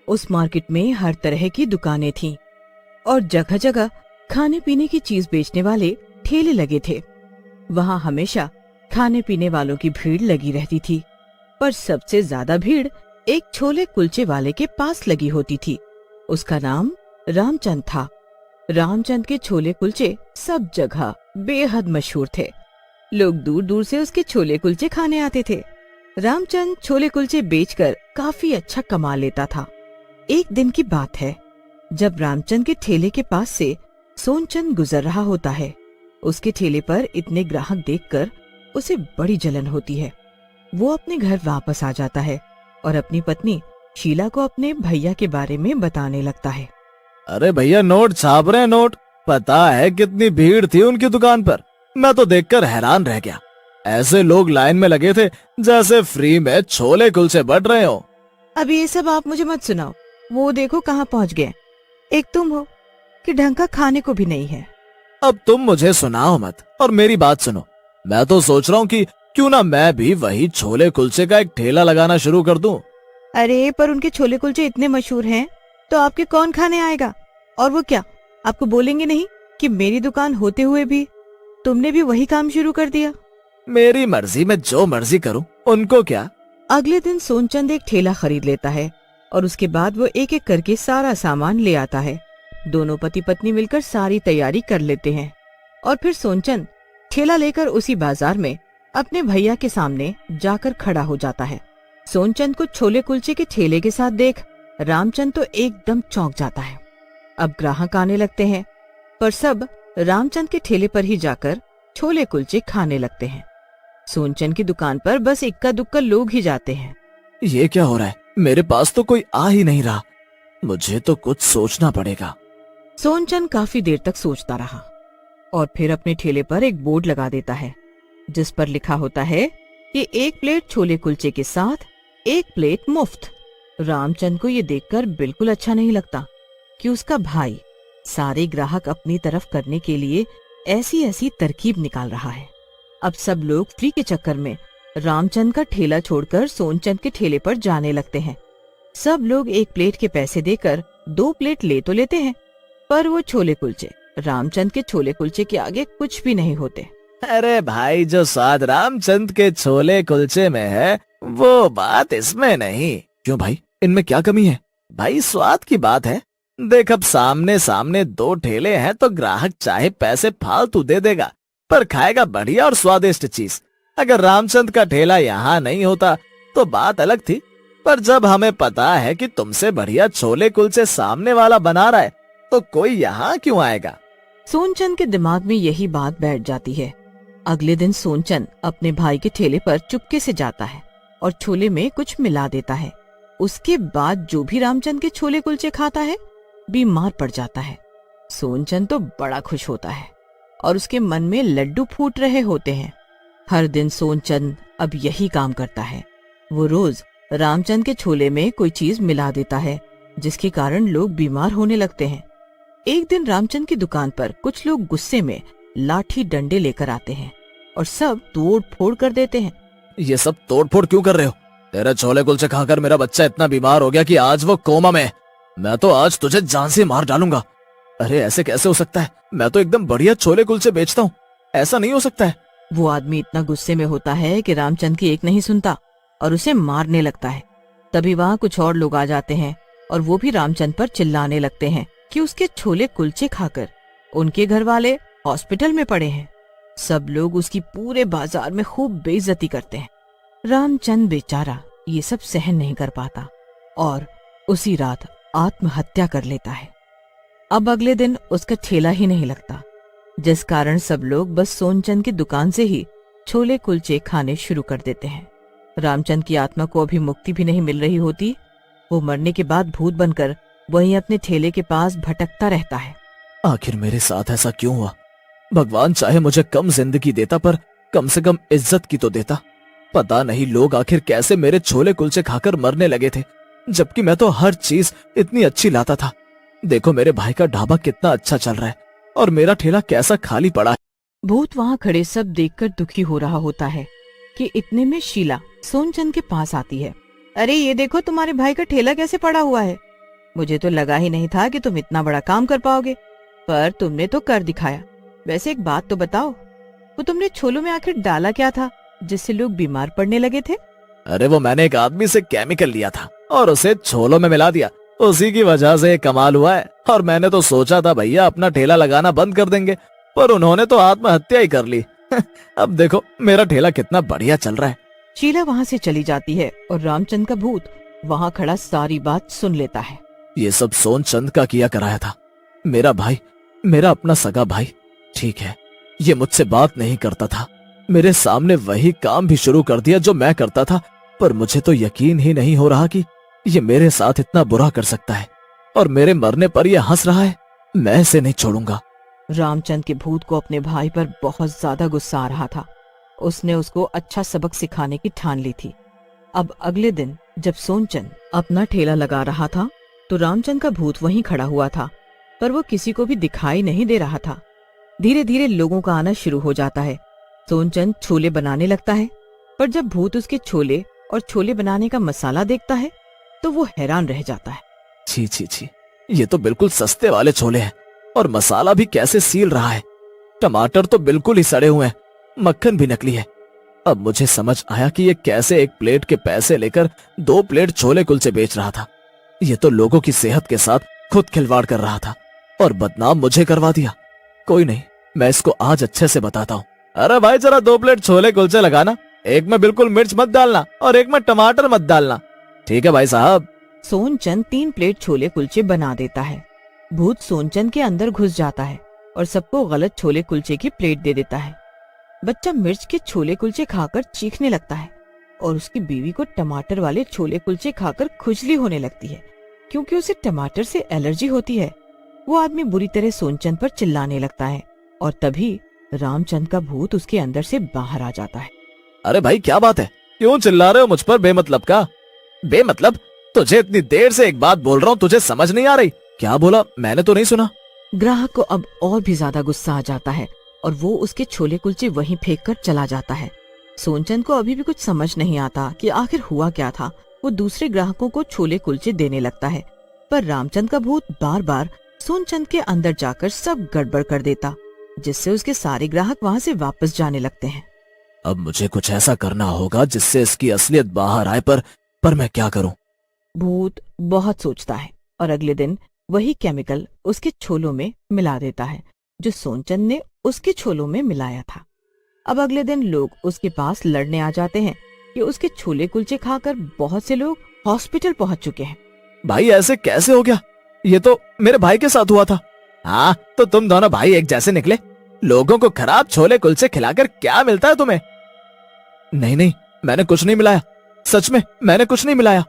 उस मार्केट में हर तरह की दुकानें थीं और जगह जगह खाने पीने की चीज बेचने वाले ठेले लगे थे। वहाँ हमेशा खाने पीने वालों की भीड़ लगी रहती थी, पर सबसे ज्यादा भीड़ एक छोले कुलचे वाले के पास लगी होती थी। उसका नाम रामचंद था। रामचंद के छोले कुलचे सब जगह बेहद मशहूर थे। लोग दूर दूर से उसके छोले कुलचे खाने आते थे। रामचंद छोले कुलचे बेचकर काफी अच्छा कमा लेता था। एक दिन की बात है, जब रामचंद के ठेले के पास से सोनचंद गुजर रहा होता है। उसके ठेले पर इतने ग्राहक देखकर उसे बड़ी जलन होती है। वो अपने घर वापस आ जाता है और अपनी पत्नी शीला को अपने भैया के बारे में बताने लगता है। अरे भैया, नोट छाप रहे हैं नोट। पता है कितनी भीड़ थी उनकी दुकान पर। मैं तो देखकर हैरान रह गया। ऐसे लोग लाइन में लगे थे जैसे फ्री में छोले कुलचे बट रहे हो। अब ये सब आप मुझे मत सुनाओ। वो देखो कहाँ पहुँच गए। एक तुम हो कि ढंग का खाने को भी नहीं है। अब तुम मुझे सुनाओ मत और मेरी बात सुनो। मैं तो सोच रहा हूँ कि क्यों ना मैं भी वही छोले कुलचे का एक ठेला लगाना शुरू कर दूं। अरे पर उनके छोले कुलचे इतने मशहूर हैं तो आपके कौन खाने आएगा? और वो क्या आपको बोलेंगे नहीं कि मेरी दुकान होते हुए भी तुमने भी वही काम शुरू कर दिया? मेरी मर्जी, मैं जो मर्जी करूं, उनको क्या। अगले दिन सोनचंद एक ठेला खरीद लेता है और उसके बाद वो एक एक करके सारा सामान ले आता है। दोनों पति पत्नी मिलकर सारी तैयारी कर लेते हैं और फिर सोनचंद ठेला लेकर उसी बाजार में अपने भैया के सामने जाकर खड़ा हो जाता है। सोनचंद को छोले कुलचे के ठेले के साथ देख रामचंद तो एकदम चौंक जाता है। अब ग्राहक आने लगते हैं, पर सब रामचंद के ठेले पर ही जाकर छोले कुलचे खाने लगते हैं। सोनचंद की दुकान पर बस इक्का दुक्का लोग ही जाते हैं। ये क्या हो रहा है? मेरे पास तो कोई आ ही नहीं रहा। मुझे तो कुछ सोचना पड़ेगा। सोनचंद काफी देर तक सोचता रहा और फिर अपने ठेले पर एक बोर्ड लगा देता है जिस पर लिखा होता है कि 1 प्लेट छोले कुलचे के साथ 1 प्लेट मुफ्त। रामचंद को ये देखकर बिल्कुल अच्छा नहीं लगता कि उसका भाई सारे ग्राहक अपनी तरफ करने के लिए ऐसी ऐसी तरकीब निकाल रहा है। अब सब लोग फ्री के चक्कर में रामचंद का ठेला छोड़कर सोनचंद के ठेले पर जाने लगते हैं। सब लोग 1 प्लेट के पैसे देकर 2 प्लेट ले तो लेते हैं, पर वो छोले कुलचे रामचंद के छोले कुलचे के आगे कुछ भी नहीं होते। अरे भाई, जो स्वाद रामचंद के छोले कुलचे में है वो बात इसमें नहीं। क्यों भाई, इनमें क्या कमी है? भाई स्वाद की बात है। देख, अब सामने सामने 2 ठेले हैं तो ग्राहक चाहे पैसे फालतू दे देगा पर खाएगा बढ़िया और स्वादिष्ट चीज। अगर रामचंद का ठेला यहाँ नहीं होता तो बात अलग थी, पर जब हमें पता है कि तुमसे बढ़िया छोले कुलचे सामने वाला बना रहा है तो कोई यहाँ क्यों आएगा? सोनचंद के दिमाग में यही बात बैठ जाती है। अगले दिन सोनचंद अपने भाई के ठेले पर चुपके से जाता है और छोले में कुछ मिला देता है। उसके बाद जो भी रामचंद के छोले कुलचे खाता है बीमार पड़ जाता है। सोनचंद तो बड़ा खुश होता है और उसके मन में लड्डू फूट रहे होते हैं। हर दिन सोनचंद अब यही काम करता है। वो रोज रामचंद के छोले में कोई चीज मिला देता है जिसके कारण लोग बीमार होने लगते हैं। एक दिन रामचंद की दुकान पर कुछ लोग गुस्से में लाठी डंडे लेकर आते हैं और सब तोड़ फोड़ कर देते हैं। ये सब तोड़ फोड़ क्यों कर रहे हो? तेरे छोले कुलचे खाकर मेरा बच्चा इतना बीमार हो गया कि आज वो कोमा में है। मैं तो आज तुझे जान से मार डालूंगा। अरे ऐसे कैसे हो सकता है? मैं तो एकदम बढ़िया छोले कुलचे बेचता हूँ, ऐसा नहीं हो सकता है। वो आदमी इतना गुस्से में होता है कि रामचंद की एक नहीं सुनता और उसे मारने लगता है। तभी वहाँ कुछ और लोग आ जाते हैं और वो भी रामचंद पर चिल्लाने लगते हैं कि उसके छोले कुलचे खाकर उनके घर वाले हॉस्पिटल में पड़े हैं। सब लोग उसकी पूरे बाजार में खूब बेइज्जती करते हैं। रामचंद बेचारा ये सब सहन नहीं कर पाता और उसी रात आत्महत्या कर लेता है। अब अगले दिन उसका ठेला ही नहीं लगता, जिस कारण सब लोग बस सोनचंद की दुकान से ही छोले कुलचे खाने शुरू कर देते हैं। रामचंद की आत्मा को अभी मुक्ति भी नहीं मिल रही होती। वो मरने के बाद भूत बनकर वहीं अपने ठेले के पास भटकता रहता है। आखिर मेरे साथ ऐसा क्यों हुआ? भगवान चाहे मुझे कम जिंदगी देता पर कम से कम इज्जत की तो देता। पता नहीं लोग आखिर कैसे मेरे छोले कुलचे खाकर मरने लगे थे, जबकि मैं तो हर चीज इतनी अच्छी लाता था। देखो मेरे भाई का ढाबा कितना अच्छा चल रहा है और मेरा ठेला कैसा खाली पड़ा है। भूत वहाँ खड़े सब देखकर दुखी हो रहा होता है कि इतने में शीला सोनचंद के पास आती है। अरे ये देखो तुम्हारे भाई का ठेला कैसे पड़ा हुआ है। मुझे तो लगा ही नहीं था कि तुम इतना बड़ा काम कर पाओगे, पर तुमने तो कर दिखाया। वैसे एक बात तो बताओ, वो तुमने छोलों में आखिर डाला क्या था जिससे लोग बीमार पड़ने लगे थे? अरे वो मैंने एक आदमी से केमिकल लिया था और उसे छोलों में मिला दिया, उसी की वजह से ये कमाल हुआ है। और मैंने तो सोचा था भैया अपना ठेला लगाना बंद कर देंगे, पर उन्होंने तो आत्महत्या ही कर ली। अब देखो मेरा ठेला कितना बढ़िया चल रहा है। शीला वहाँ से चली जाती है और रामचंद का भूत वहाँ खड़ा सारी बात सुन लेता है। ये सब सोनचंद का किया कराया था। मेरा भाई, मेरा अपना सगा भाई, ठीक है, ये मुझसे बात नहीं करता था, मेरे सामने वही काम भी शुरू कर दिया जो मैं करता था, पर मुझे तो यकीन ही नहीं हो रहा कि ये मेरे साथ इतना बुरा कर सकता है और मेरे मरने पर ये हंस रहा है। मैं इसे नहीं छोड़ूंगा। रामचंद के भूत को अपने भाई पर बहुत ज्यादा गुस्सा आ रहा था। उसने उसको अच्छा सबक सिखाने की ठान ली थी। अब अगले दिन जब सोनचंद अपना ठेला लगा रहा था तो रामचंद का भूत वहीं खड़ा हुआ था, पर वो किसी को भी दिखाई नहीं दे रहा था। धीरे धीरे लोगों का आना शुरू हो जाता है। सोनचंद छोले बनाने लगता है, पर जब भूत उसके छोले और छोले बनाने का मसाला देखता है तो वो हैरान रह जाता है। छी छी छी, ये तो बिल्कुल सस्ते वाले छोले हैं और मसाला भी कैसे सील रहा है। टमाटर तो बिल्कुल ही सड़े हुए हैं, मक्खन भी नकली है। अब मुझे समझ आया कि ये कैसे एक प्लेट के पैसे लेकर 2 प्लेट छोले कुलचे बेच रहा था। ये तो लोगों की सेहत के साथ खुद खिलवाड़ कर रहा था और बदनाम मुझे करवा दिया। कोई नहीं, मैं इसको आज अच्छे से बताता हूँ। अरे भाई जरा 2 प्लेट छोले कुलचे लगाना, एक में बिल्कुल मिर्च मत डालना और एक में टमाटर मत डालना। ठीक है भाई साहब। सोनचंद 3 प्लेट छोले कुलचे बना देता है। भूत सोनचंद के अंदर घुस जाता है और सबको गलत छोले कुलचे की प्लेट दे देता है। बच्चा मिर्च के छोले कुलचे खाकर चीखने लगता है और उसकी बीवी को टमाटर वाले छोले कुलचे खाकर खुजली होने लगती है, क्योंकि उसे टमाटर से एलर्जी होती है। वो आदमी बुरी तरह सोनचंद पर चिल्लाने लगता है और तभी रामचंद का भूत उसके अंदर से बाहर आ जाता है। अरे भाई क्या बात है, क्यों चिल्ला रहे हो मुझ पर बेमतलब का? बेमतलब? तुझे इतनी देर से एक बात बोल रहा हूँ, तुझे समझ नहीं आ रही? क्या बोला? मैंने तो नहीं सुना। ग्राहक को अब और भी ज्यादा गुस्सा आ जाता है और वो उसके छोले कुलचे वहीं फेंक कर चला जाता है। सोनचंद को अभी भी कुछ समझ नहीं आता कि आखिर हुआ क्या था। वो दूसरे ग्राहकों को छोले कुलचे देने लगता है, पर रामचंद का भूत बार बार सोनचंद के अंदर जाकर सब गड़बड़ कर देता, जिससे उसके सारे ग्राहक वहाँ से वापस जाने लगते हैं। अब मुझे कुछ ऐसा करना होगा जिससे इसकी असलियत बाहर आए, पर मैं क्या करूं? भूत बहुत सोचता है और अगले दिन वही केमिकल उसके छोलों में मिला देता है जो सोनचंद ने उसके छोलों में मिलाया था। अब अगले दिन लोग उसके पास लड़ने आ जाते हैं कि उसके छोले कुलचे खाकर बहुत से लोग हॉस्पिटल पहुंच चुके हैं। भाई ऐसे कैसे हो गया? ये तो मेरे भाई के साथ हुआ था। हाँ, तो तुम दोनों भाई एक जैसे निकले। लोगों को खराब छोले कुलचे खिलाकर क्या मिलता है तुम्हें? नहीं नहीं, मैंने कुछ नहीं मिलाया, सच में मैंने कुछ नहीं मिलाया।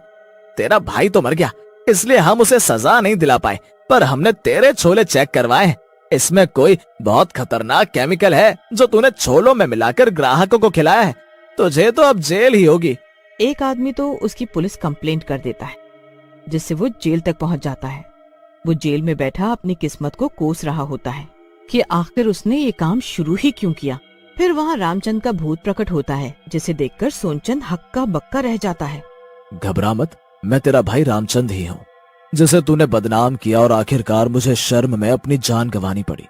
तेरा भाई तो मर गया, इसलिए हम उसे सजा नहीं दिला पाए, पर हमने तेरे छोले चेक करवाए हैं। इसमें कोई बहुत खतरनाक केमिकल है जो तूने छोलों में मिलाकर ग्राहकों को खिलाया है। तुझे तो अब जेल ही होगी। एक आदमी तो उसकी पुलिस कंप्लेंट कर देता है, जिससे वो जेल तक पहुंच जाता है। वो जेल में बैठा अपनी किस्मत को कोस रहा होता है कि आखिर उसने ये काम शुरू ही क्यों किया। फिर वहाँ रामचंद का भूत प्रकट होता है, जिसे देखकर सोनचंद हक्का बक्का रह जाता है। घबरा मत, मैं तेरा भाई रामचंद ही हूँ, जिसे तूने बदनाम किया और आखिरकार मुझे शर्म में अपनी जान गंवानी पड़ी।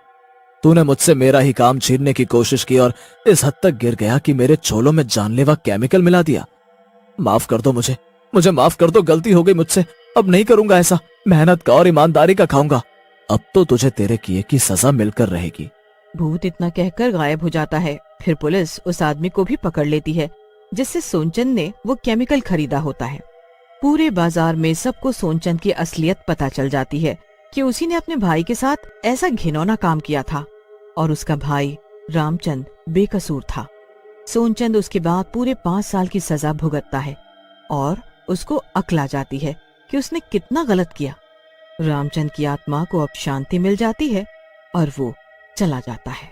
तूने मुझसे मेरा ही काम छीनने की कोशिश की और इस हद तक गिर गया कि मेरे छोलों में जानलेवा केमिकल मिला दिया। माफ कर दो मुझे माफ कर दो, गलती हो गई मुझसे। अब नहीं करूंगा ऐसा, मेहनत का और ईमानदारी का खाऊंगा। अब तो तुझे तेरे किए की सजा मिलकर रहेगी। भूत इतना कहकर गायब हो जाता है। फिर पुलिस उस आदमी को भी पकड़ लेती है जिससे सोनचंद ने वो केमिकल खरीदा होता है। पूरे बाजार में सबको सोनचंद की असलियत पता चल जाती है कि उसी ने अपने भाई के साथ ऐसा घिनौना काम किया था और उसका भाई रामचंद बेकसूर था। सोनचंद उसके बाद पूरे 5 साल की सजा भुगतता है और उसको अक्ल आ जाती है कि उसने कितना गलत किया। रामचंद की आत्मा को अब शांति मिल जाती है और वो चला जाता है।